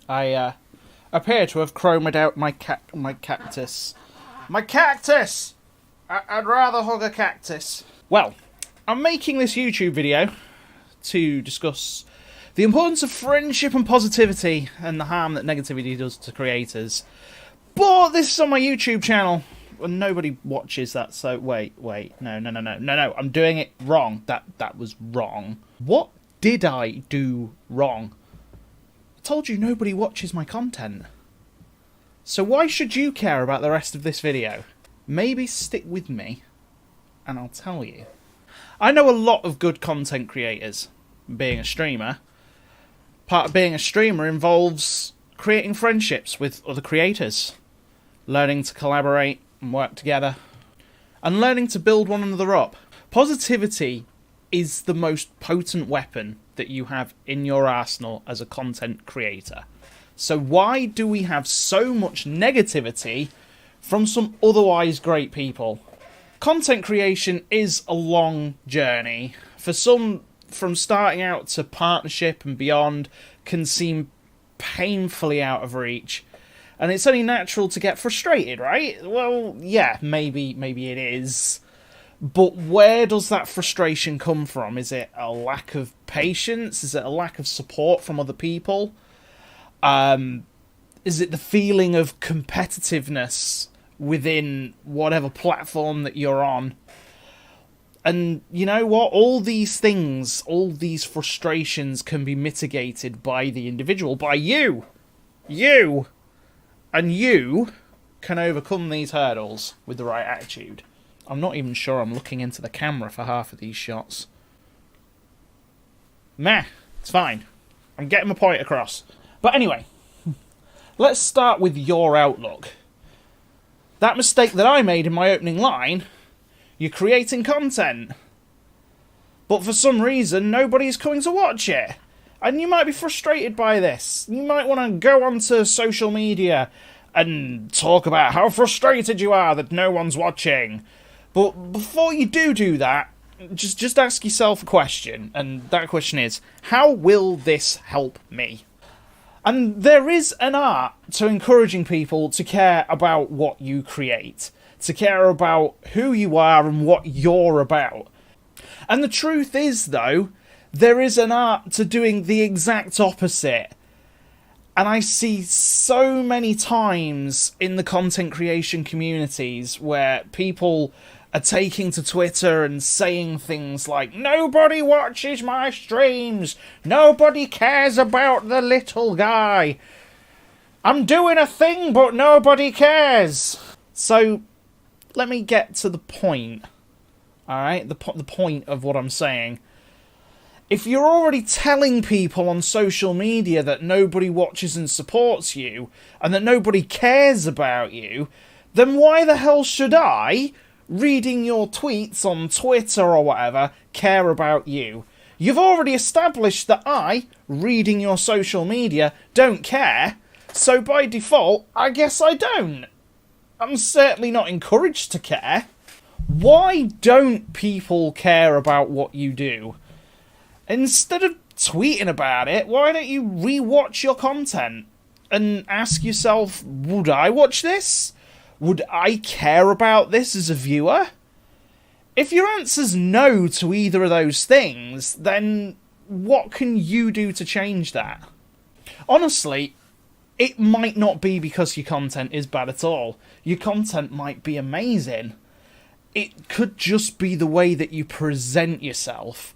I appear to have chromed out my cactus. My cactus! I'd rather hug a cactus. Well, I'm making this YouTube video to discuss the importance of friendship and positivity and the harm that negativity does to creators. But this is on my YouTube channel, and nobody watches that, so wait, no, I'm doing it wrong. That was wrong. What did I do wrong? I told you nobody watches my content. So why should you care about the rest of this video? Maybe stick with me, and I'll tell you. I know a lot of good content creators. Being a streamer, part of being a streamer involves creating friendships with other creators, learning to collaborate and work together, and learning to build one another up. Positivity is the most potent weapon that you have in your arsenal as a content creator. So why do we have so much negativity from some otherwise great people? Content creation is a long journey. For some, from starting out to partnership and beyond, can seem painfully out of reach. And it's only natural to get frustrated, right? Well, yeah, maybe it is. But where does that frustration come from? Is it a lack of patience? Is it a lack of support from other people? Is it the feeling of competitiveness within whatever platform that you're on? And you know what? All these things, all these frustrations can be mitigated by the individual, by you. You! And you can overcome these hurdles with the right attitude. I'm not even sure I'm looking into the camera for half of these shots. Meh, it's fine. I'm getting my point across. But anyway, let's start with your outlook. That mistake that I made in my opening line, you're creating content, but for some reason nobody's coming to watch it. And you might be frustrated by this. You might want to go onto social media and talk about how frustrated you are that no one's watching. But before you do that, just ask yourself a question, and that question is, how will this help me? And there is an art to encouraging people to care about what you create, to care about who you are and what you're about. And the truth is, though, there is an art to doing the exact opposite. And I see so many times in the content creation communities where people are taking to Twitter and saying things like, nobody watches my streams, nobody cares about the little guy, I'm doing a thing but nobody cares. So let me get to the point, alright, the point of what I'm saying. If you're already telling people on social media that nobody watches and supports you, and that nobody cares about you, then why the hell should I, reading your tweets on Twitter or whatever, care about you? You've already established that I, reading your social media, don't care, so by default, I guess I don't. I'm certainly not encouraged to care. Why don't people care about what you do? Instead of tweeting about it, why don't you re-watch your content and ask yourself, would I watch this? Would I care about this as a viewer? If your answer's no to either of those things, then what can you do to change that? Honestly, it might not be because your content is bad at all. Your content might be amazing. It could just be the way that you present yourself.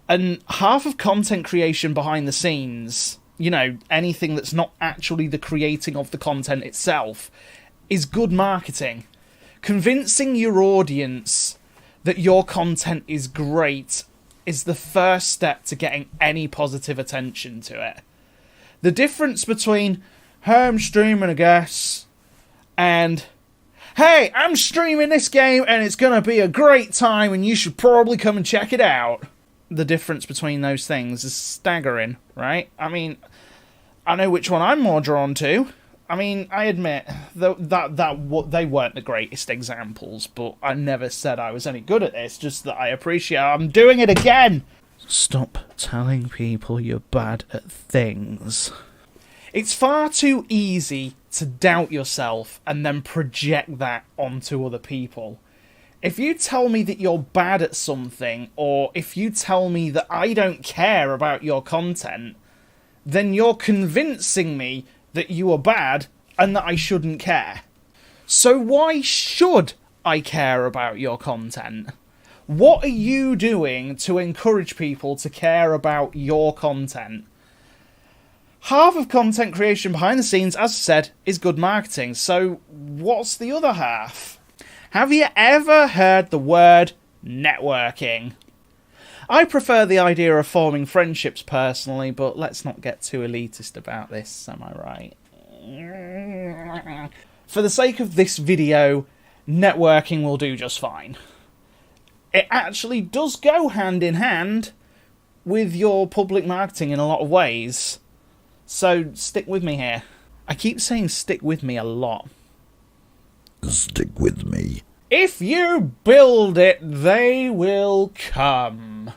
And half of content creation behind the scenes, you know, anything that's not actually the creating of the content itself, is good marketing. Convincing your audience that your content is great is the first step to getting any positive attention to it. The difference between, hey, I'm streaming, I guess, and, hey, I'm streaming this game and it's going to be a great time and you should probably come and check it out. The difference between those things is staggering, right? I mean, I know which one I'm more drawn to. I mean, I admit that they weren't the greatest examples, but I never said I was any good at this, just that I appreciate I'm doing it again. Stop telling people you're bad at things. It's far too easy to doubt yourself and then project that onto other people. If you tell me that you're bad at something, or if you tell me that I don't care about your content, then you're convincing me that you are bad and that I shouldn't care. So why should I care about your content? What are you doing to encourage people to care about your content? Half of content creation behind the scenes, as I said, is good marketing. So what's the other half? Have you ever heard the word networking? I prefer the idea of forming friendships personally, but let's not get too elitist about this, am I right? For the sake of this video, networking will do just fine. It actually does go hand in hand with your public marketing in a lot of ways. So stick with me here. I keep saying stick with me a lot. Stick with me. If you build it, they will come.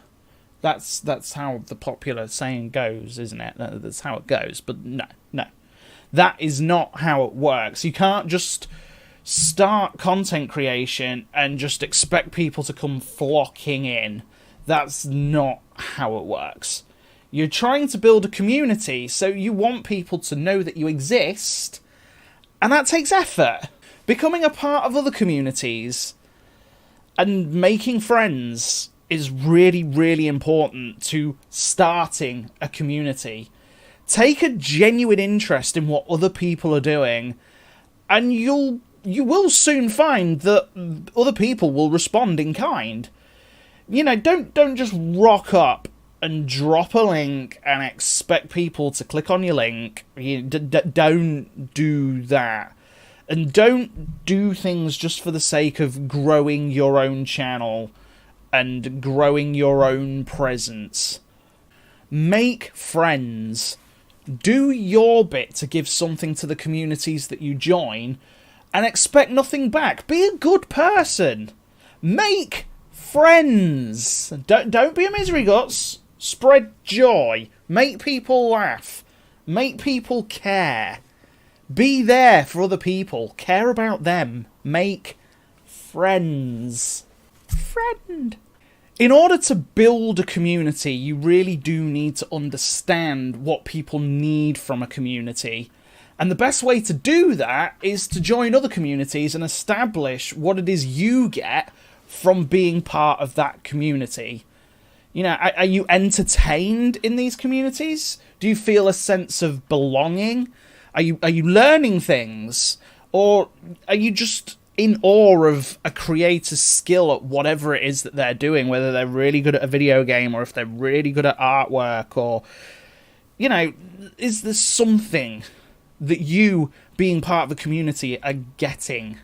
That's how the popular saying goes, isn't it? That's how it goes. But no. That is not how it works. You can't just start content creation and just expect people to come flocking in. That's not how it works. You're trying to build a community, so you want people to know that you exist, and that takes effort. Becoming a part of other communities and making friends is really, really important to starting a community. Take a genuine interest in what other people are doing, and you will soon find that other people will respond in kind. You know, don't just rock up and drop a link and expect people to click on your link. Don't do that. And don't do things just for the sake of growing your own channel and growing your own presence. Make friends. Do your bit to give something to the communities that you join and expect nothing back. Be a good person. Make friends. Don't be a misery guts. Spread joy. Make people laugh. Make people care. Be there for other people. Care about them. Make friends. Friend. In order to build a community, you really do need to understand what people need from a community. And the best way to do that is to join other communities and establish what it is you get from being part of that community. You know, are you entertained in these communities? Do you feel a sense of belonging? Are you learning things? Or are you just in awe of a creator's skill at whatever it is that they're doing, whether they're really good at a video game or if they're really good at artwork, or, you know, is there something that you, being part of a community, are getting?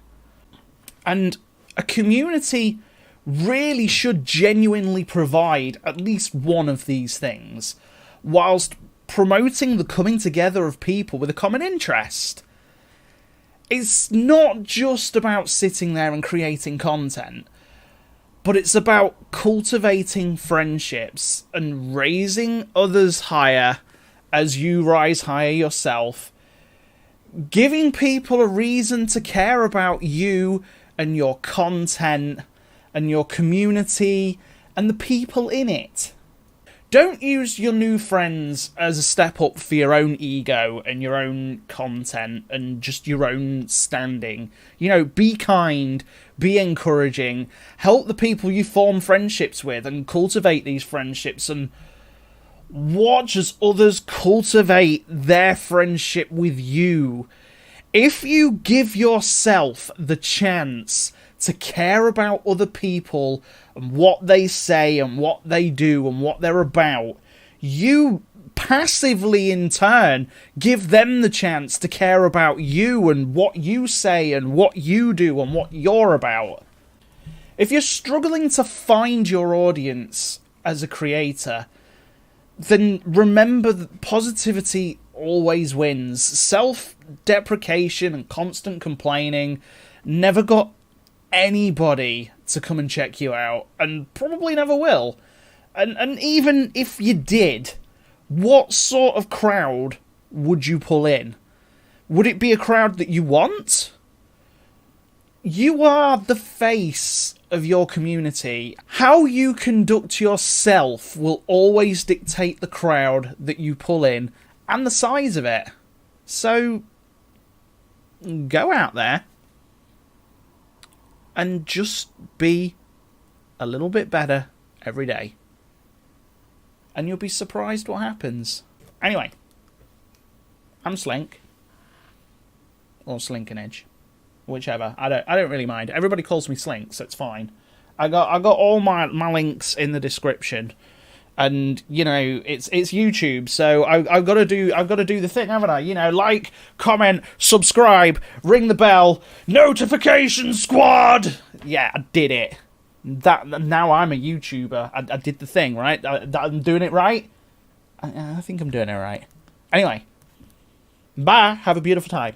And a community really should genuinely provide at least one of these things, whilst promoting the coming together of people with a common interest. It's not just about sitting there and creating content, but it's about cultivating friendships and raising others higher as you rise higher yourself, giving people a reason to care about you and your content and your community and the people in it. Don't use your new friends as a step up for your own ego and your own content and just your own standing. You know, be kind, be encouraging, help the people you form friendships with and cultivate these friendships, and watch as others cultivate their friendship with you. If you give yourself the chance to care about other people and what they say and what they do and what they're about, you passively in turn give them the chance to care about you and what you say and what you do and what you're about. If you're struggling to find your audience as a creator, then remember that positivity always wins. Self-deprecation and constant complaining never got anybody to come and check you out, and probably never will. And even if you did, what sort of crowd would you pull in? Would it be a crowd that you want? You are the face of your community. How you conduct yourself will always dictate the crowd that you pull in and the size of it. So, go out there and just be a little bit better every day. And you'll be surprised what happens. Anyway, I'm Slink. Or Slinkonage. Whichever. I don't really mind. Everybody calls me Slink, so it's fine. I got all my links in the description. And, you know, it's YouTube, so I've got to do the thing, haven't I? You know, like, comment, subscribe, ring the bell, notification squad. Yeah, I did it. Now I'm a YouTuber. I did the thing, right? I'm doing it right. I think I'm doing it right. Anyway, bye. Have a beautiful time.